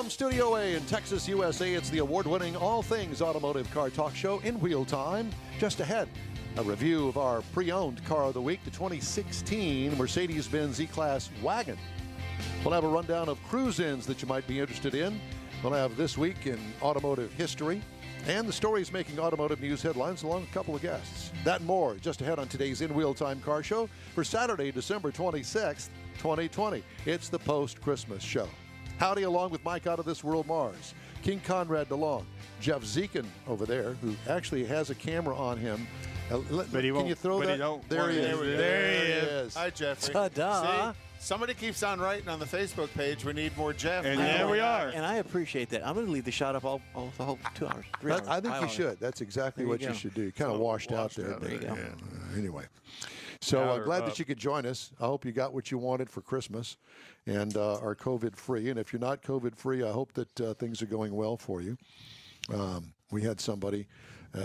From Studio A in Texas, USA, it's the award-winning All Things Automotive Car Talk Show in Wheel Time. Just ahead, a review of our pre-owned car of the week, the 2016 Mercedes-Benz E-Class Wagon. We'll have a rundown of cruise-ins that you might be interested in. We'll have This Week in Automotive History and the stories making automotive news headlines, along with a couple of guests. That and more just ahead on today's In Wheel Time Car Show for Saturday, December 26th, 2020. It's the post-Christmas show. Howdy, along with Mike Out of This World Mars, King Conrad DeLong, Jeff Zekin over there, who actually has a camera on him. Can you throw that? There he is. There he is. Hi, Jeffrey. Ta-da. See, somebody keeps on writing on the Facebook page, we need more Jeff. And there we are. And I appreciate that. I'm going to leave the shot up all the whole 2 hours, 3 hours. I think you should. That's exactly what you should do. You kind of washed out there. There you go. Anyway. So I'm glad that you could join us. I hope you got what you wanted for Christmas and are COVID-free. And if you're not COVID-free, I hope that things are going well for you. We had somebody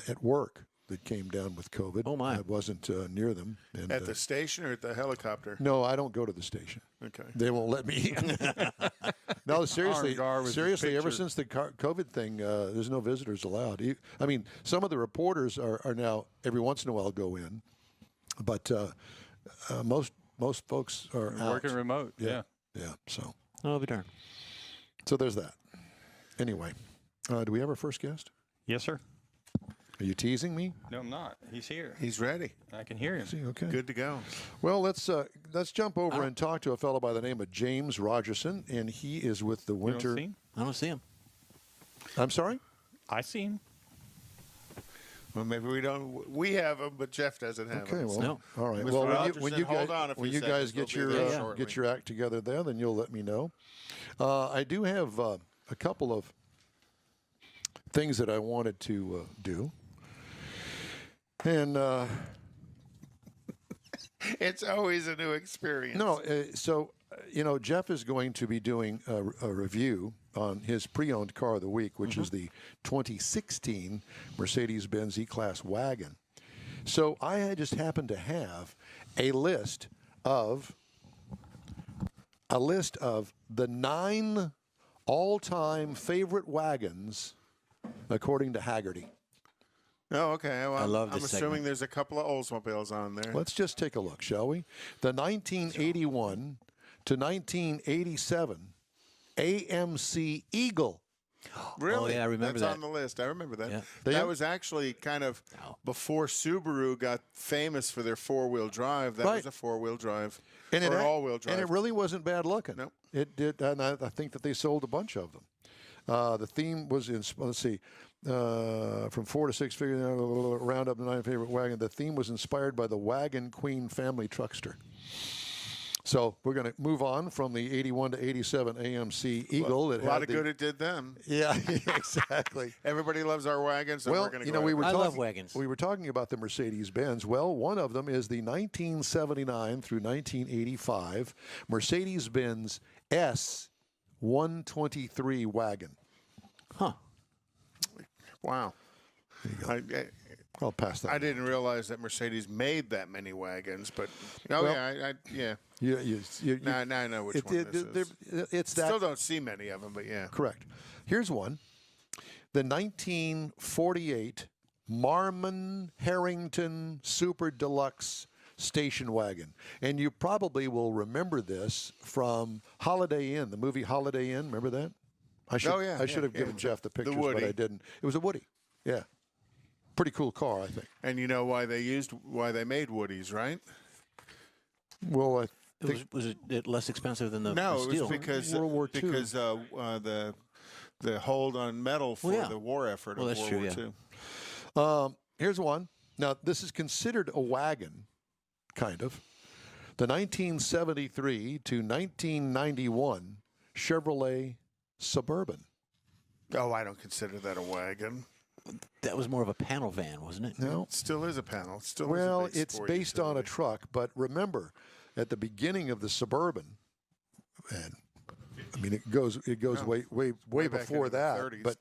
at work that came down with COVID. Oh, my. I wasn't near them. And, at the station or at the helicopter? No, I don't go to the station. Okay. They won't let me. No, seriously, ever since the COVID thing, there's no visitors allowed. I mean, some of the reporters are now, every once in a while, go in. But most folks are working remote. Yeah. So. Oh, I'll be darned. So there's that. Anyway, do we have our first guest? Yes, sir. Are you teasing me? No, I'm not. He's here. He's ready. I can hear him. See, okay. Good to go. Well, let's jump over and talk to a fellow by the name of James Rogerson, and he is with the Winter. I don't see him. I'm sorry? I see him. Well, maybe we don't. We have him, but Jeff doesn't have him. Okay, well, No. all right. Mr. Well, Rogerson, when you hold on a few when you guys seconds. get We'll be your there shortly. get your act together there, then you'll let me know. I do have a couple of things that I wanted to do, and It's always a new experience. no, so Jeff is going to be doing a review on his pre-owned car of the week, which is the 2016 Mercedes-Benz E-Class Wagon. So I just happen to have a list of the 9 all-time favorite wagons according to Haggerty. Oh, okay. Well, I love I'm this assuming segment. there's a couple of Oldsmobiles on there. Let's just take a look, shall we? The 1981 to 1987 AMC Eagle. Really? Oh, yeah, I remember That's that. on the list. I remember that. Yeah. That was actually kind of before Subaru got famous for their four-wheel drive. That was a four-wheel drive And or all-wheel drive. And it really wasn't bad looking. Nope. It did, and I think that they sold a bunch of them. The theme was in, let's see, from 4 to 6 figures, round up to 9 favorite wagon. The theme was inspired by the Wagon Queen family truckster. So we're going to move on from the 81 to 87 AMC Eagle. A lot of good it did them. Yeah, exactly. Everybody loves our wagons, so Well, we're going to you go know, we ahead. were I talking, love wagons. We were talking about the Mercedes-Benz. Well, one of them is the 1979 through 1985 Mercedes-Benz S123 wagon. Huh. Wow. I'll pass that. I didn't realize that Mercedes made that many wagons, but Well, yeah. You, Now I know which one this is. it's that. Still don't see many of them, but yeah. Correct. Here's one. The 1948 Marmon Harrington Super Deluxe station wagon. And you probably will remember this from Holiday Inn, the movie Holiday Inn. Remember that? I should have given Jeff the pictures, but I didn't. It was a Woody. Yeah. Pretty cool car, I think. And you know why they made Woodies, right? Well, I think Was it less expensive than the No, steel? it was because World War II. because the hold on metal for the war effort of that's World true, War II. Here's one. Now, this is considered a wagon, kind of. The 1973 to 1991 Chevrolet Suburban. Oh, I don't consider that a wagon. That was more of a panel van, wasn't it? No. It still is a panel. It still Well, is a big it's sport based on a utility. truck, but remember, at the beginning of the Suburban, and I mean it goes way Way back before into the that. 30s.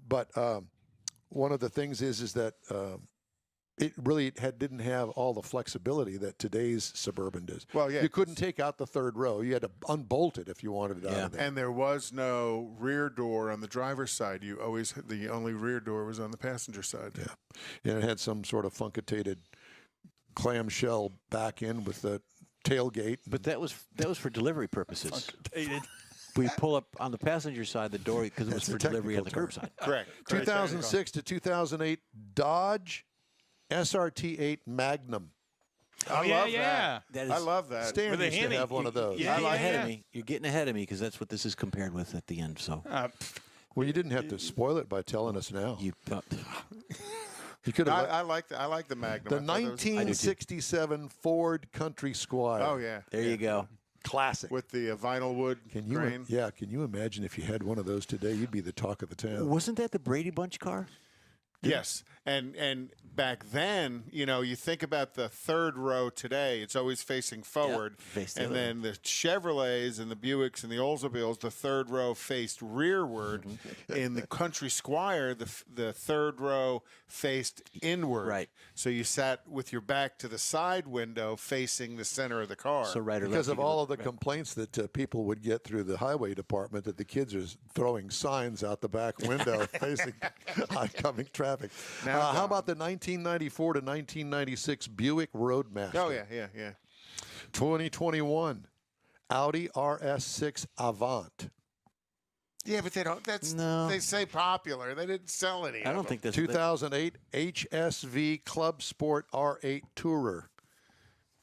But one of the things is that it really didn't have all the flexibility that today's Suburban does. Well, yeah. You couldn't take out the third row. You had to unbolt it if you wanted it out of there. And there was no rear door on the driver's side. The only rear door was on the passenger side. Yeah. And it had some sort of funkitated clamshell back end with the tailgate. But that was for delivery purposes. We pull up on the passenger side the door because it was for delivery on the curbside. Correct. 2006 to 2008 Dodge SRT8 Magnum. I love that. That is, I love that. Stan With a used to Hemi. have one of those. You're getting ahead of me. You're getting ahead of me because that's what this is compared with at the end. So Well, you didn't have to spoil it by telling us now. you. You could have. I like the Magnum. The I thought that was- 1967 Ford Country Squire. Oh yeah. There you go. Classic. With the vinyl wood grain. Can you imagine if you had one of those today? You'd be the talk of the town. Wasn't that the Brady Bunch car? Yes, and back then, you think about the third row today; it's always facing forward, and then the Chevrolets and the Buicks and the Oldsmobiles, the third row faced rearward. In the Country Squire, the third row faced inward. Right. So you sat with your back to the side window, facing the center of the car. So right or Because left, of all of the complaints that people would get through the highway department that the kids are throwing signs out the back window facing oncoming traffic. How about the 1994 to 1996 Buick Roadmaster? Oh yeah. 2021 Audi RS6 Avant. Yeah, but they don't. They say popular. They didn't sell any. I don't think that's 2008 HSV Club Sport R8 Tourer.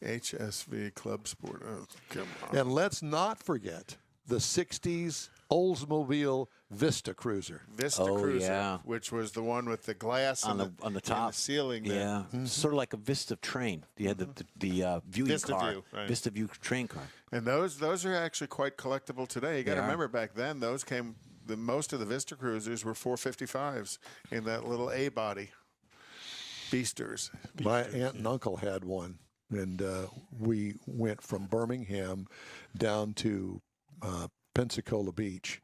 HSV Club Sport. Oh, come on. And let's not forget the 60s Oldsmobile Vista Cruiser. Vista Cruiser, which was the one with the glass on the top, and the ceiling there. Yeah, sort of like a Vista train. You had the viewing Vista car, View, right. Vista View train car. And those are actually quite collectible today. You got to They are. remember back then, those came. Most of the Vista Cruisers were 455s in that little A body. Beasters. My aunt and uncle had one, and we went from Birmingham down to Pensacola Beach,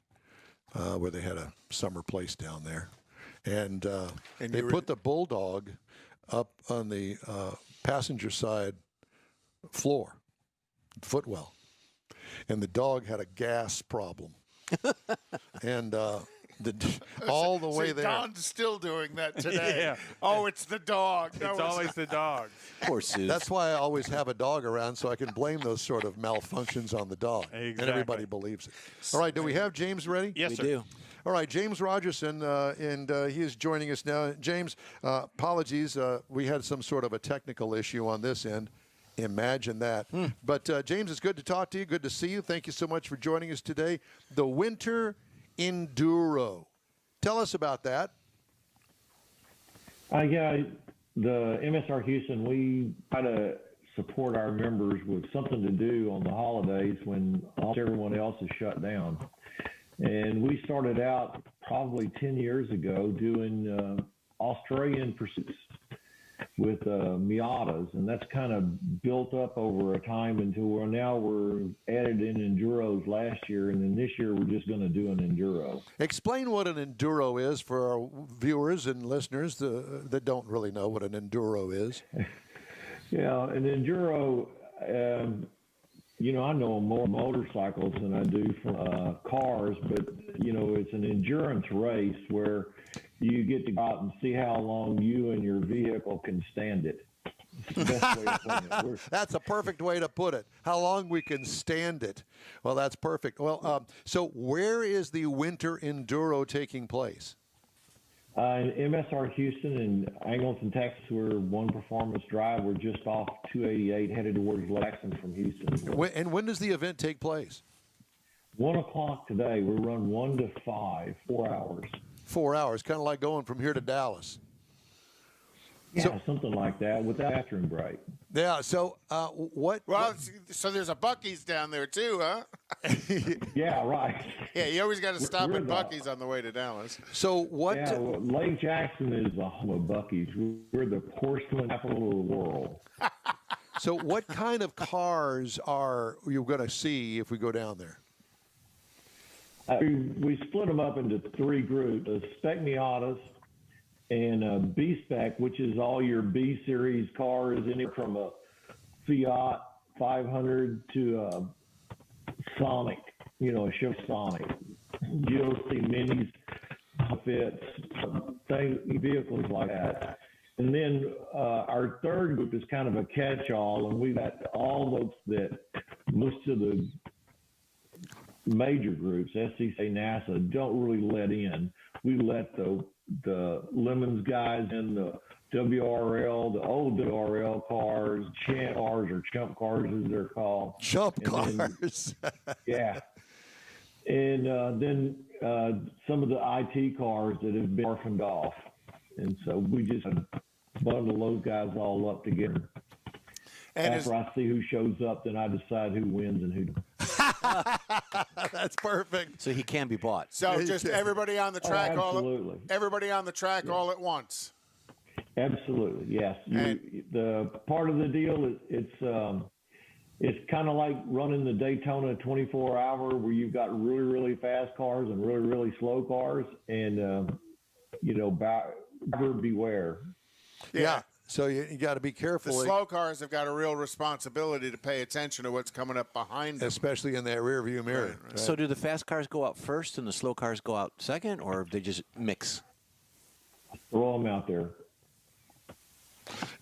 where they had a summer place down there. And they put the Bulldog up on the passenger side floor, footwell. And the dog had a gas problem. And all the way there. Don's still doing that today. Yeah. Oh, it's the dog. No, It's always the dog. Poor Suze. That's why I always have a dog around, so I can blame those sort of malfunctions on the dog. And everybody believes it. All right, do we have James ready? Yes, we sir. do. All right, James Rogerson, and he is joining us now. James, apologies. We had some sort of a technical issue on this end. Imagine that. But, James, it's good to talk to you. Good to see you. Thank you so much for joining us today. The Winter Enduro. Tell us about that. Yeah, the MSR Houston, we try to support our members with something to do on the holidays when almost everyone else is shut down. And we started out probably 10 years ago doing Australian pursuits with Miatas, and that's kind of built up over a time until we're added in Enduros last year, and then this year we're just going to do an Enduro. Explain what an Enduro is for our viewers and listeners that don't really know what an Enduro is. Yeah, an Enduro, I know more motorcycles than I do from cars, but, it's an endurance race where you get to go out and see how long you and your vehicle can stand it. It's the best way of putting it. That's a perfect way to put it. How long we can stand it. Well, that's perfect. Well, so where is the Winter Enduro taking place? In MSR Houston and Angleton, Texas, we're one performance drive. We're just off 288 headed towards Laxton from Houston. And when does the event take place? 1 o'clock today. We run 1 to 5, 4 hours. 4 hours, kind of like going from here to Dallas. Yeah, something like that with the bathroom break. Yeah, so what? Well, so there's a Buc-ee's down there too, huh? Yeah, right. Yeah, you always got to stop We're at Buc-ee's on the way to Dallas. So what? Yeah, Lake Jackson is the home of Buc-ee's. We're the porcelain capital of the world. So what kind of cars are you going to see if we go down there? We split them up into 3 groups: Spec Miatas, and B spec, which is all your B series cars, anywhere from a Fiat 500 to a Sonic, a Chevy Sonic, GLC Minis, Fits, vehicles like that. And then our third group is kind of a catch-all, and we've got all those that most of the major groups, SCCA, NASA, don't really let in. We let the Lemons guys in, the WRL, the old WRL cars, champ cars or chump cars as they're called. Chump cars. Yeah. And then some of the IT cars that have been orphaned off. And so we just bundle those guys all up together. And after I see who shows up, then I decide who wins and who doesn't. That's perfect. So he can be bought. So just everybody on the track, absolutely. All at once. Absolutely, yes. The part of the deal is it's kind of like running the Daytona 24-hour where you've got really, really fast cars and really, really slow cars, and buyer beware. Yeah. So you got to be careful. The slow cars have got a real responsibility to pay attention to what's coming up behind them. Especially in that rear view mirror. Right. So do the fast cars go out first and the slow cars go out second, or they just mix? Throw them out there.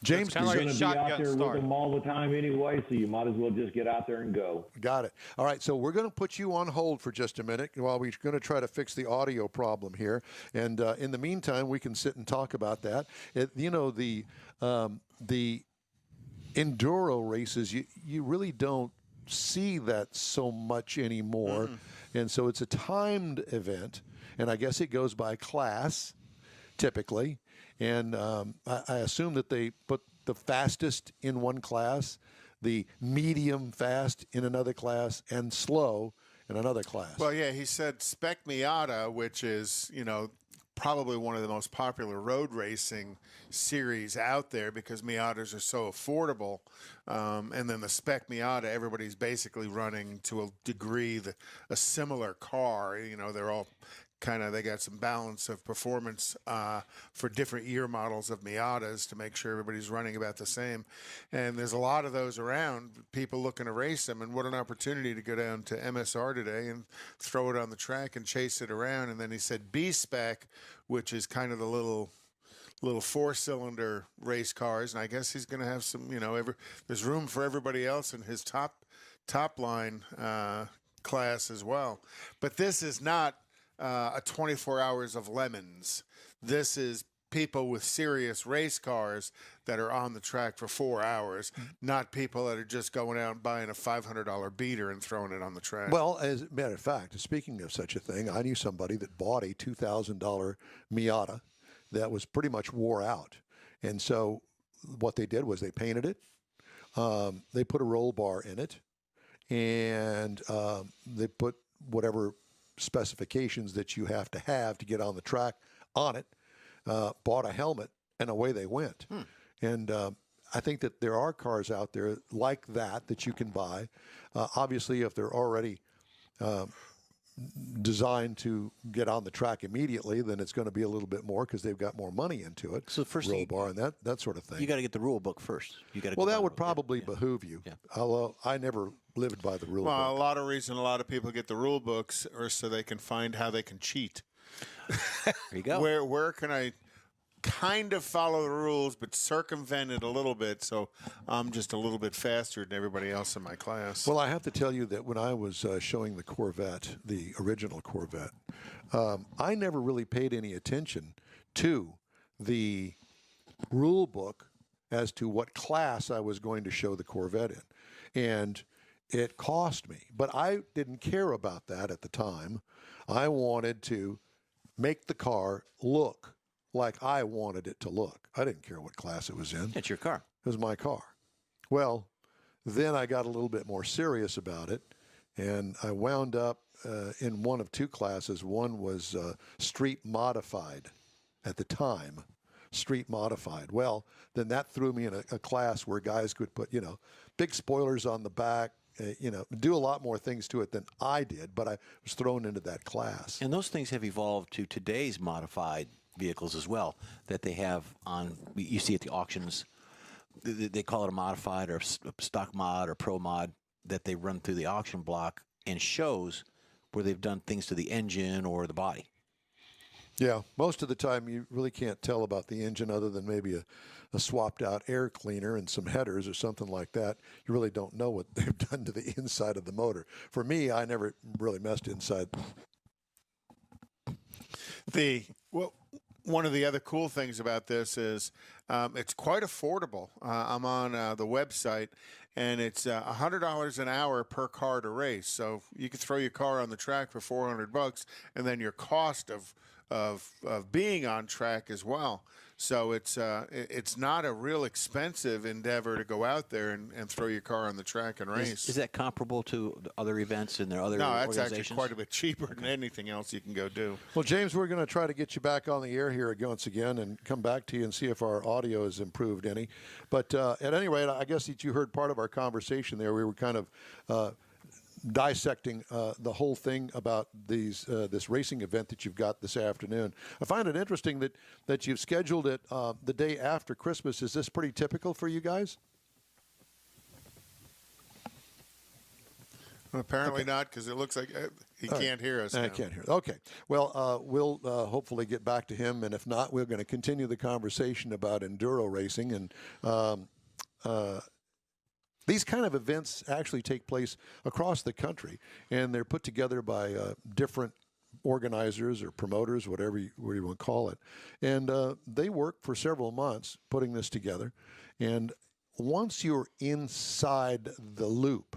James, kind of you're like going a to be out shotgun there start. with them all the time anyway, so you might as well just get out there and go. Got it. All right, so we're going to put you on hold for just a minute while we're going to try to fix the audio problem here. And in the meantime, we can sit and talk about that. The enduro races, you really don't see that so much anymore. And so it's a timed event, and I guess it goes by class typically. And I assume that they put the fastest in one class, the medium fast in another class, and slow in another class. Well, yeah, he said Spec Miata, which is, probably one of the most popular road racing series out there because Miatas are so affordable. And then the Spec Miata, everybody's basically running to a degree a similar car. They're all they got some balance of performance for different year models of Miatas to make sure everybody's running about the same. And there's a lot of those around, people looking to race them. And what an opportunity to go down to MSR today and throw it on the track and chase it around. And then he said B-Spec, which is kind of the little four-cylinder race cars. And I guess he's going to have some, there's room for everybody else in his top line class as well. But this is not a 24 hours of lemons. This is people with serious race cars that are on the track for 4 hours, not people that are just going out and buying a $500 beater and throwing it on the track. Well, as a matter of fact, speaking of such a thing, I knew somebody that bought a $2,000 Miata that was pretty much wore out. And so what they did was they painted it, they put a roll bar in it, and they put whatever specifications that you have to get on the track on it, bought a helmet, and away they went. And I think that there are cars out there like that you can buy. Obviously, if they're already designed to get on the track immediately, then it's going to be a little bit more because they've got more money into it. So first roll bar and that sort of thing. You got to get the rule book first. Well, that would probably behoove you. Yeah. Although I never lived by the rule book. A lot of people get the rule books or so they can find how they can cheat. There you go. Where can I kind of follow the rules but circumvent it a little bit so I'm just a little bit faster than everybody else in my class? Well, I have to tell you that when I was showing the Corvette, the original Corvette, I never really paid any attention to the rule book as to what class I was going to show the Corvette in. And it cost me. But I didn't care about that at the time. I wanted to make the car look like I wanted it to look. I didn't care what class it was in. It's your car. It was my car. Well, then I got a little bit more serious about it, and I wound up in one of two classes. One was street modified at the time, street modified. Well, then that threw me in a class where guys could put, big spoilers on the back, do a lot more things to it than I did, but I was thrown into that class. And those things have evolved to today's modified vehicles as well that they have on. You see at the auctions, they call it a modified or stock mod or pro mod that they run through the auction block and shows where they've done things to the engine or the body. Yeah, most of the time you really can't tell about the engine other than maybe a swapped out air cleaner and some headers or something like that. You really don't know what they've done to the inside of the motor. For me, I never really messed inside. One of the other cool things about this is it's quite affordable. I'm on the website, and it's $100 an hour per car to race. So you can throw your car on the track for $400, and then your cost of being on track as well. So it's not a real expensive endeavor to go out there and throw your car on the track and race. Is that comparable to other events and their other No, that's organizations? actually quite a bit cheaper than anything else you can go do. Well, James, we're going to try to get you back on the air here once again and come back to you and see if our audio has improved any. But at any rate, I guess that you heard part of our conversation there. We were kind of dissecting the whole thing about this racing event that you've got this afternoon. I find it interesting that you've scheduled it the day after Christmas. Is this pretty typical for you guys? Well, apparently not, because it looks like he can't hear us. I can't hear. Okay. Well, we'll hopefully get back to him, and if not, we're going to continue the conversation about enduro racing. And these kind of events actually take place across the country, and they're put together by different organizers or promoters, whatever you want to call it. And they work for several months putting this together. And once you're inside the loop,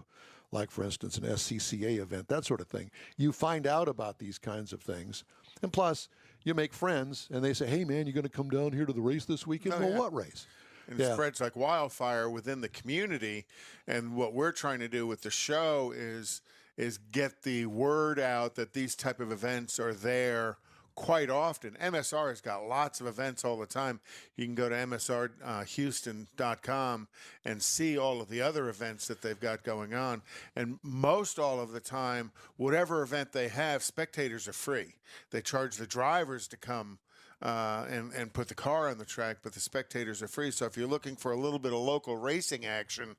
like, for instance, an SCCA event, that sort of thing, you find out about these kinds of things. And plus, you make friends, and they say, hey, man, you going to come down here to the race this weekend? Oh, well, yeah. what race? And it spreads like wildfire within the community. And what we're trying to do with the show is get the word out that these type of events are there quite often. MSR has got lots of events all the time. You can go to MSRHouston.com and see all of the other events that they've got going on. And most all of the time, whatever event they have, spectators are free. They charge the drivers to come and put the car on the track, but the spectators are free. So if you're looking for a little bit of local racing action,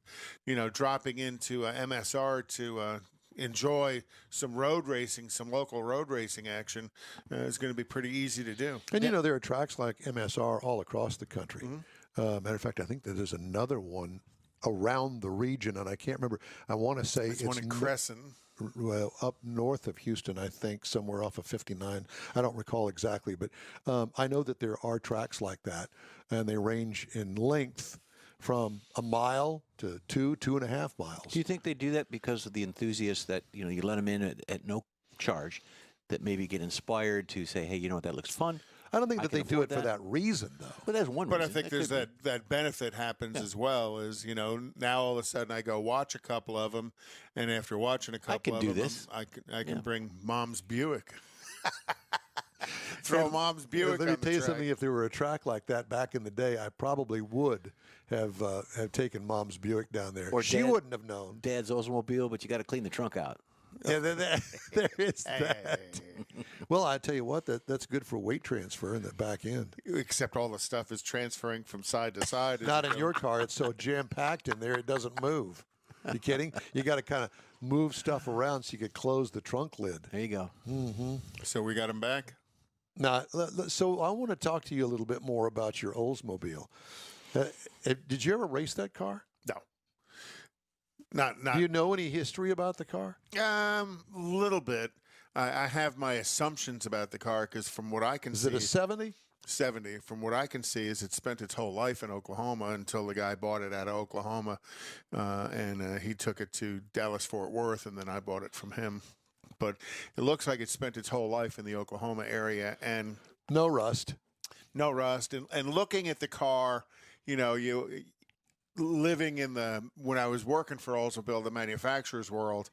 dropping into MSR to enjoy some road racing, some local road racing action is going to be pretty easy to do. And, there are tracks like MSR all across the country. Mm-hmm. Matter of fact, I think that there's another one around the region, and I can't remember. I want to say it's one in Crescent. Well, up north of Houston, I think, somewhere off of 59. I don't recall exactly, but I know that there are tracks like that, and they range in length from a mile to 2.5 miles. Do you think they do that because of the enthusiasts that, you let them in at no charge, that maybe get inspired to say, hey, that looks fun? I don't think that they do it for that reason, though. But that's one reason. But I think there's that benefit happens as well. Is now all of a sudden I go watch a couple of them, and after watching a couple of them, I can bring Mom's Buick. Throw Mom's Buick. Let me tell you something. If there were a track like that back in the day, I probably would have taken Mom's Buick down there. Or she wouldn't have known. Dad's Oldsmobile, but you got to clean the trunk out. Yeah, there is that. Well, I tell you what, that's good for weight transfer in the back end. Except all the stuff is transferring from side to side. Not in your car. It's so jam-packed in there, it doesn't move. You kidding? You got to kind of move stuff around so you could close the trunk lid. There you go. Mm-hmm. So we got him back? Now, so I want to talk to you a little bit more about your Oldsmobile. Did you ever race that car? No. Not. Do you know any history about the car? Little bit. I have my assumptions about the car because from what I can see, is it a 70? 70. From what I can see, is it spent its whole life in Oklahoma until the guy bought it out of Oklahoma, and he took it to Dallas-Fort Worth, and then I bought it from him. But it looks like it spent its whole life in the Oklahoma area, and no rust. No rust. And looking at the car, you living in when I was working for Oldsmobile, the manufacturer's world,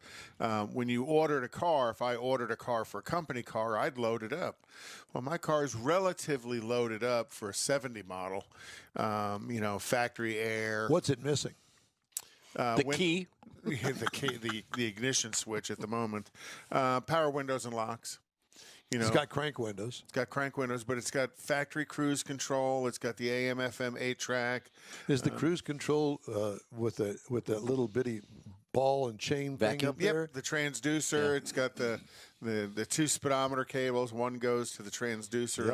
when you ordered a car, if I ordered a car for a company car, I'd load it up. Well, my car is relatively loaded up for a 70 model, factory air. What's it missing? The key. The ignition switch at the moment. Power windows and locks. It's got crank windows. It's got crank windows, but it's got factory cruise control. It's got the AM/FM 8-track. Is the cruise control with that little bitty ball and chain thing up there? Yep, the transducer. Yeah. It's got the two speedometer cables. One goes to the transducer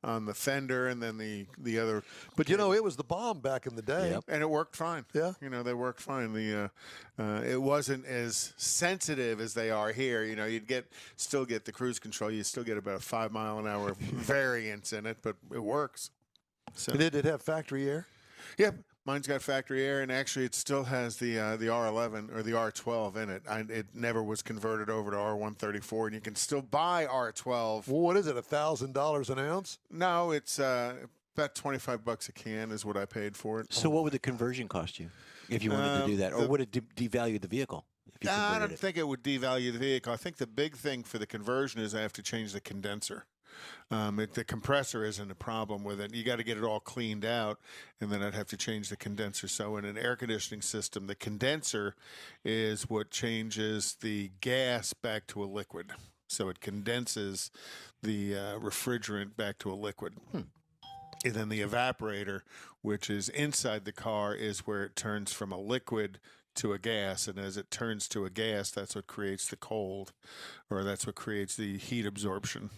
on the fender, and then the other. But it was the bomb back in the day. Yep. And it worked fine. Yeah. They worked fine. It wasn't as sensitive as they are here. You'd still get the cruise control. You still get about a 5-mile-an-hour variance in it, but it works. So. Did it have factory air? Yep. Mine's got factory air, and actually it still has the R11 or the R12 in it. It never was converted over to R134, and you can still buy R12. Well, what is it, $1,000 an ounce? No, it's about $25 a can is what I paid for it. So what would the conversion cost you if you wanted to do that? Or would it devalue the vehicle? If you I don't it? think it would devalue the vehicle. I think the big thing for the conversion is I have to change the condenser. The compressor isn't a problem with it. You got to get it all cleaned out, and then I'd have to change the condenser. So in an air conditioning system, the condenser is what changes the gas back to a liquid. So it condenses the refrigerant back to a liquid. And then the evaporator, which is inside the car, is where it turns from a liquid to a gas, and as it turns to a gas, that's what creates the cold, or that's what creates the heat absorption.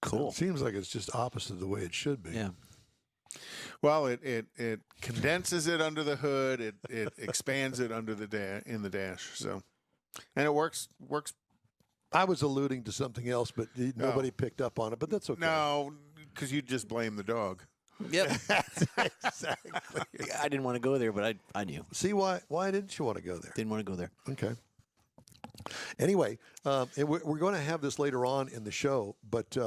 Cool. It seems like it's just opposite of the way it should be. Yeah. Well, it condenses it under the hood. It expands it under in the dash. So, and it works. I was alluding to something else, but nobody picked up on it. But that's okay. No, because you just blame the dog. Yep. Exactly. I didn't want to go there, but I knew. See why didn't you want to go there? Didn't want to go there. Okay. Anyway, we're going to have this later on in the show, but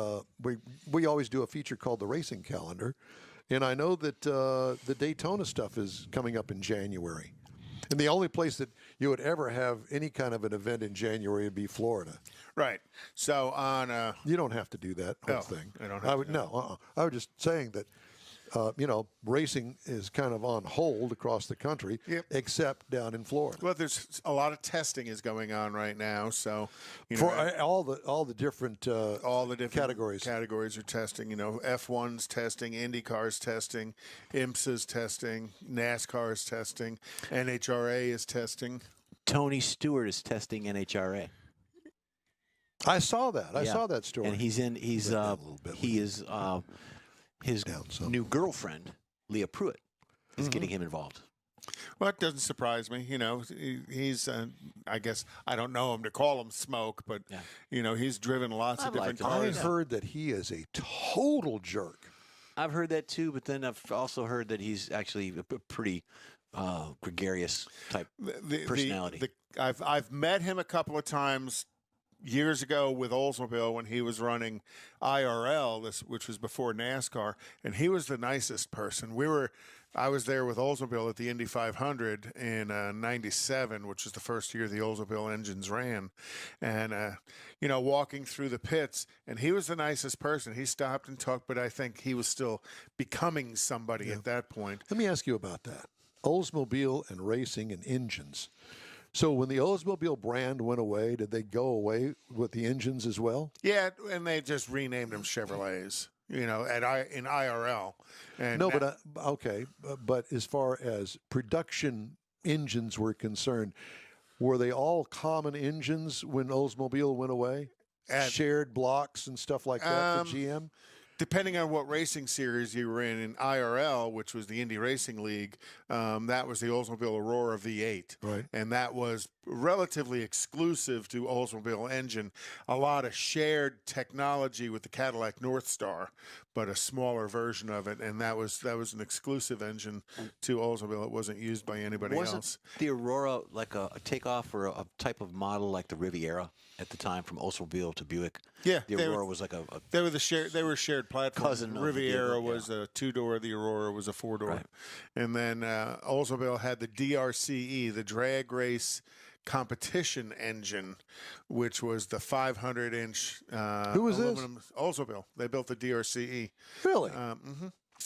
we always do a feature called the Racing Calendar, and I know that the Daytona stuff is coming up in January, and the only place that you would ever have any kind of an event in January would be Florida. Right. So you don't have to do that whole thing. I don't have I was just saying that. Racing is kind of on hold across the country, except down in Florida. Well, there's a lot of testing is going on right now, so for all the different categories. Categories are testing. F1's testing, IndyCar's testing, IMSA's testing, NASCAR's testing, NHRA is testing. Tony Stewart is testing NHRA. I saw that. I saw that story. And he is. His new girlfriend, Leah Pruitt, is getting him involved. Well, it doesn't surprise me. He's, I guess, I don't know him to call him Smoke, but, he's driven lots of different cars. I've heard that he is a total jerk. I've heard that too, but then I've also heard that he's actually a pretty gregarious type personality. I've met him a couple of times years ago with Oldsmobile when he was running IRL, which was before NASCAR, and he was the nicest person. I was there with Oldsmobile at the Indy 500 in '97, which was the first year the Oldsmobile engines ran, and walking through the pits, and he was the nicest person. He stopped and talked, but I think he was still becoming somebody at that point. Let me ask you about that. Oldsmobile and racing and engines. So when the Oldsmobile brand went away, did they go away with the engines as well? Yeah, and they just renamed them Chevrolets, in IRL. And no, but okay. But as far as production engines were concerned, were they all common engines when Oldsmobile went away? Shared blocks and stuff like that for GM? Depending on what racing series you were in IRL, which was the Indy Racing League, that was the Oldsmobile Aurora V8. Right. And that was relatively exclusive to Oldsmobile engine. A lot of shared technology with the Cadillac Northstar, but a smaller version of it. And that was an exclusive engine to Oldsmobile. It wasn't used by anybody else. Wasn't the Aurora like a takeoff or a type of model like the Riviera at the time from Oldsmobile to Buick? Yeah. The Aurora was like they were shared platforms. Cousin of Riviera the was a 2-door, the Aurora was a 4-door. Right. And then Oldsmobile had the DRCE, the drag race competition engine, which was the 500-inch Who was aluminum. Oldsmobile. They built the DRCE. Really?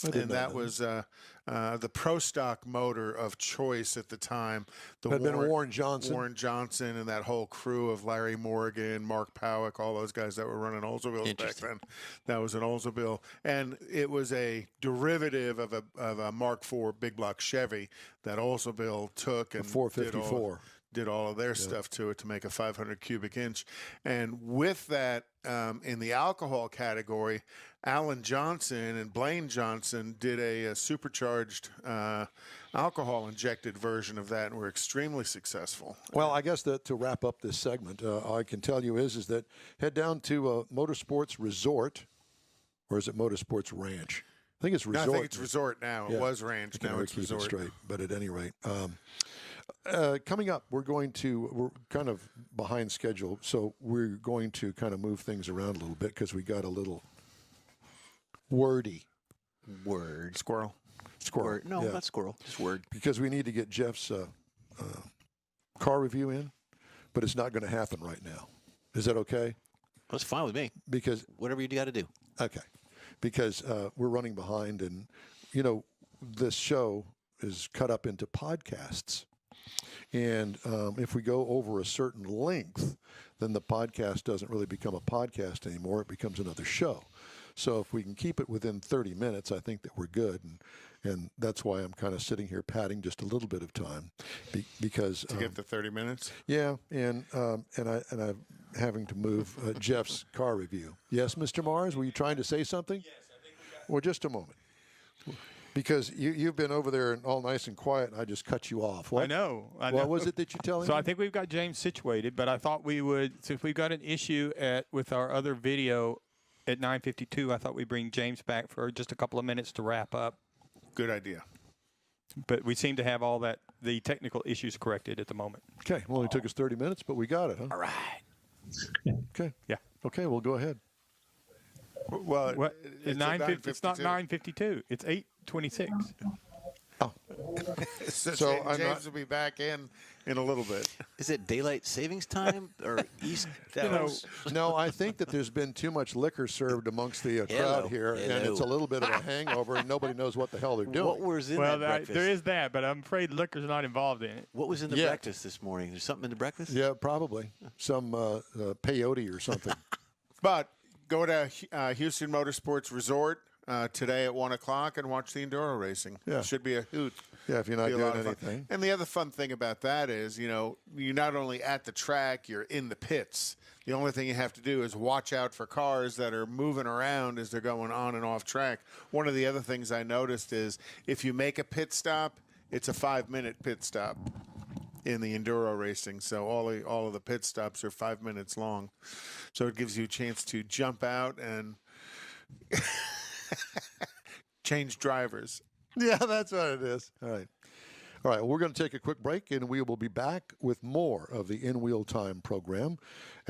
And that was the Pro Stock motor of choice at the time. Had been Warren Johnson. Warren Johnson and that whole crew of Larry Morgan, Mark Powick, all those guys that were running Oldsmobiles back then. That was an Oldsmobile. And it was a derivative of a Mark IV big block Chevy that Oldsmobile took and 454. Did all of their stuff to it to make a 500 cubic inch. And with that, in the alcohol category, Alan Johnson and Blaine Johnson did a supercharged alcohol injected version of that and were extremely successful. Well, I guess that to wrap up this segment, all I can tell you is that head down to Motorsports Resort, or is it Motorsports Ranch? I think it's Resort. No, I think it's Resort now. Yeah. It was Ranch. Now it's keep Resort. It straight, but at any rate. Coming up, we're kind of behind schedule, so we're going to kind of move things around a little bit because we got a little wordy. Squirrel. No, not squirrel. Just word. Because we need to get Jeff's car review in, but it's not going to happen right now. Is that okay? That's fine with me. Because whatever you got to do. Okay. Because we're running behind, and this show is cut up into podcasts. And if we go over a certain length, then the podcast doesn't really become a podcast anymore. It becomes another show. So if we can keep it within 30 minutes, I think that we're good. And that's why I'm kind of sitting here padding just a little bit of time because to get the 30 minutes. Yeah, and I'm having to move Jeff's car review. Yes, Mr. Mars, were you trying to say something? Yes, I think we got. Well, just a moment. Because you've been over there all nice and quiet, and I just cut you off. What? I know. What was it that you're telling me? So I think we've got James situated, but I thought we would, since we've got an issue with our other video at 9:52, I thought we'd bring James back for just a couple of minutes to wrap up. Good idea. But we seem to have all the technical issues corrected at the moment. Okay. Well, it took us 30 minutes, but we got it, huh? All right. Okay. Yeah. Okay, well, go ahead. Well, it's not 9:52. It's 8:26. Oh. So James will be back in a little bit. Is it daylight savings time or East? No, I think that there's been too much liquor served amongst the crowd here, and it's a little bit of a hangover, and nobody knows what the hell they're doing. What was in that breakfast? There is that, but I'm afraid liquor's not involved in it. What was in the breakfast this morning? There's something in the breakfast? Yeah, probably. Some peyote or something. But go to Houston Mortor Sports Resort today at 1 o'clock and watch the Enduro racing. Yeah. It should be a hoot. Yeah, if you're not doing anything. And the other fun thing about that is, you're not only at the track, you're in the pits. The only thing you have to do is watch out for cars that are moving around as they're going on and off track. One of the other things I noticed is if you make a pit stop, it's a 5-minute pit stop in the Enduro racing. So all of the pit stops are 5 minutes long. So it gives you a chance to jump out and change drivers. Yeah, that's what it is. All right. All right, well, we're going to take a quick break, and we will be back with more of the In Wheel Time program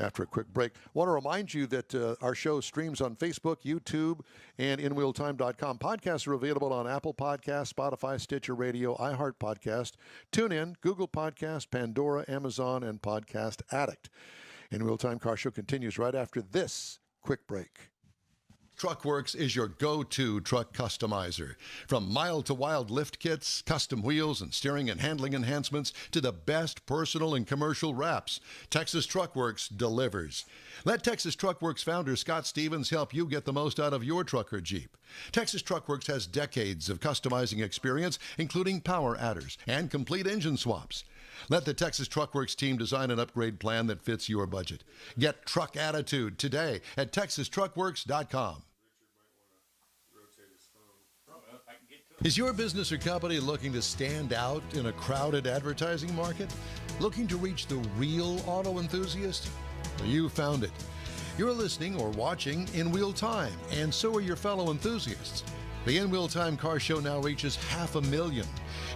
after a quick break. I want to remind you that our show streams on Facebook, YouTube, and InWheelTime.com. Podcasts are available on Apple Podcasts, Spotify, Stitcher Radio, iHeart Podcast, TuneIn, Google Podcast, Pandora, Amazon, and Podcast Addict. In Wheel Time Car Show continues right after this quick break. TruckWorks is your go-to truck customizer. From mild-to-wild lift kits, custom wheels, and steering and handling enhancements to the best personal and commercial wraps, Texas TruckWorks delivers. Let Texas TruckWorks founder Scott Stevens help you get the most out of your truck or Jeep. Texas TruckWorks has decades of customizing experience, including power adders and complete engine swaps. Let the Texas TruckWorks team design an upgrade plan that fits your budget. Get truck attitude today at TexasTruckWorks.com. Is your business or company looking to stand out in a crowded advertising market? Looking to reach the real auto enthusiast? Well, you found it. You're listening or watching In Wheel Time, and so are your fellow enthusiasts. The In Wheel Time Car Show now reaches 500,000,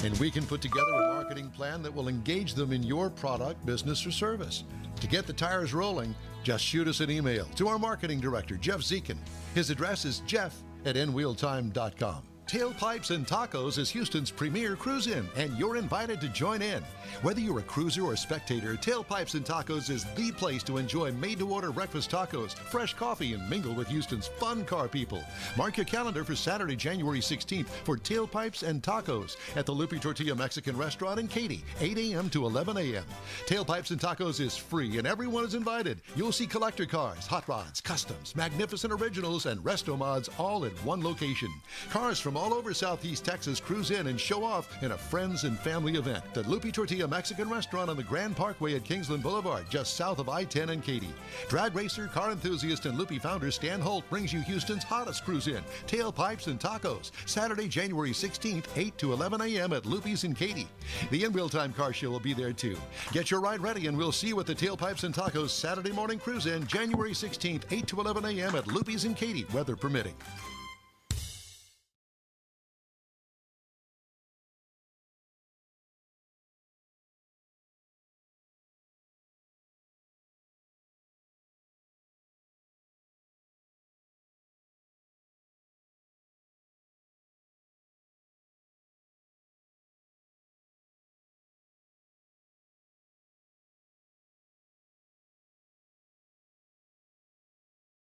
and we can put together a marketing plan that will engage them in your product, business, or service. To get the tires rolling, just shoot us an email to our marketing director, Jeff Zekin. His address is jeff@inwheeltime.com. Tailpipes and Tacos is Houston's premier cruise-in, and you're invited to join in. Whether you're a cruiser or spectator, Tailpipes and Tacos is the place to enjoy made-to-order breakfast tacos, fresh coffee, and mingle with Houston's fun car people. Mark your calendar for Saturday, January 16th for Tailpipes and Tacos at the Lupe Tortilla Mexican Restaurant in Katy, 8 a.m. to 11 a.m. Tailpipes and Tacos is free, and everyone is invited. You'll see collector cars, hot rods, customs, magnificent originals, and resto mods all at one location. Cars from all over Southeast Texas cruise in and show off in a friends and family event. The Lupe Tortilla Mexican Restaurant on the Grand Parkway at Kingsland Boulevard, just south of I-10 and Katy. Drag racer, car enthusiast, and Lupe founder Stan Holt brings you Houston's hottest cruise-in, Tailpipes and Tacos, Saturday, January 16th, 8 to 11 a.m. at Lupe's in Katy. The In-Wheel Time Car Show will be there too. Get your ride ready, and we'll see you at the Tailpipes and Tacos Saturday morning cruise-in, January 16th, 8 to 11 a.m. at Lupe's in Katy, weather permitting.